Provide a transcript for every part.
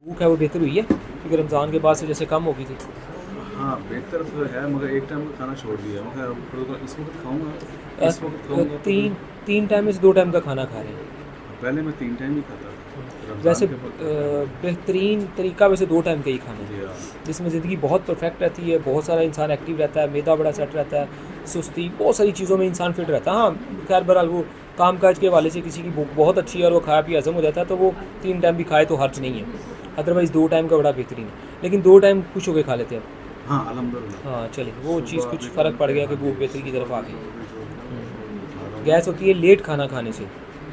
भूख है वो बेहतर हुई है क्योंकि रमज़ान के बाद से जैसे कम हो गई थी। हाँ बेहतर तो है मगर एक टाइम का खाना छोड़ दिया मगर अब तो इस वक्त खाऊंगा अ, इस वक्त खाऊंगा तो तीन तीन टाइम में से 2 टाइम का खाना खा रहे हैं। पहले मैं 3 टाइम ही खाता था वैसे रमज़ान के वक्त तो है। बेहतरीन तरीका वैसे 2 टाइम का ही खाना जी है, हाँ जिसमें ज़िंदगी बहुत परफेक्ट रहती है, बहुत सारा इंसान एक्टिव रहता है, मैदा बड़ा सेट रहता है, सुस्ती बहुत सारी चीज़ों में इंसान फिट रहता है। हाँ, खैर बहरहाल वो काम काज के हवाले से किसी की भूख बहुत अच्छी है और वो खाया पिया हज़म हो जाता है तो वो 3 टाइम भी खाए तो हर्ज नहीं है। अदरवाइज़ 2 टाइम का बड़ा बेहतरीन है, लेकिन 2 टाइम खुश होकर खा लेते हैं अब। हाँ अल्हम्दुलिल्लाह हाँ, चलिए वो चीज़ सुबह कुछ भी फ़र्क टाइम पड़ पे गया कि हाँ जी भूख बेहतरी की तरफ आ सुबह गई। जो भी जो था वो भी खा रहा हूँ गैस होती है लेट खाना खाने से।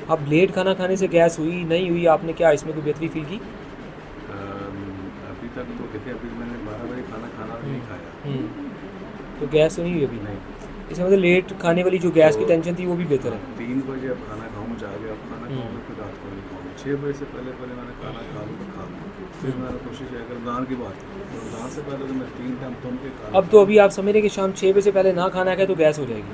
अब लेट खाना खाने से गैस हुई नहीं हुई, आपने क्या इसमें कोई बेहतरी फील की? अभी तक तो देखिए अभी मैंने 12 बजे खाना खाना नहीं खाया तो गैस तो नहीं हुई अभी? नहीं इसमें मतलब लेट खाने वाली जो गैस तो की टेंशन थी वो भी बेहतर हाँ है। 3 बजे अब खाना खाऊँ जाके अब खाना हम्म, खाऊँगा फिर रात को नहीं खाऊँगा 6 बजे से पहले पहले मैंने खाना खा लूँ तो खा लूँ फिर हम्म। मैंने कोशिश है अगर रमज़ान की बात है तो रमज़ान से पहले तो मैं 3 टाइम तुम के अब खाना तो खा अभी आप समझ रहे हैं कि शाम 6 बजे से पहले ना खाना खाए तो गैस हो जाएगी।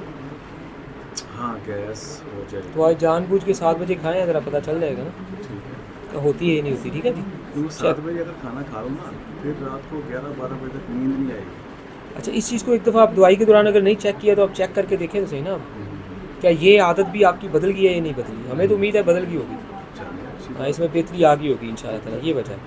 हाँ गैस हो तो जाएगी आज जानबूझ के 7 बजे खाएं, अगर पता चल जाएगा ना ठीक है कि होती है या नहीं होती। ठीक है जी। क्योंकि चेक 7 बजे अगर खाना खा लूँ ना फिर रात को 11-12 बजे तक नींद नहीं आएगी अच्छा, इस चीज़ को एक दफ़ा आप दवाई के दौरान अगर नहीं चेक किया तो आप चेक करके देखें तो सही ना आप। हम्म, क्या ये आदत भी आपकी बदल गई है या नहीं बदली? हमें तो उम्मीद है बदल गई होगी। चलिए अच्छी हाँ, बात इसमें है बेहतरी आ गई होगी इंशाल्लाह ताला, ये वजह है।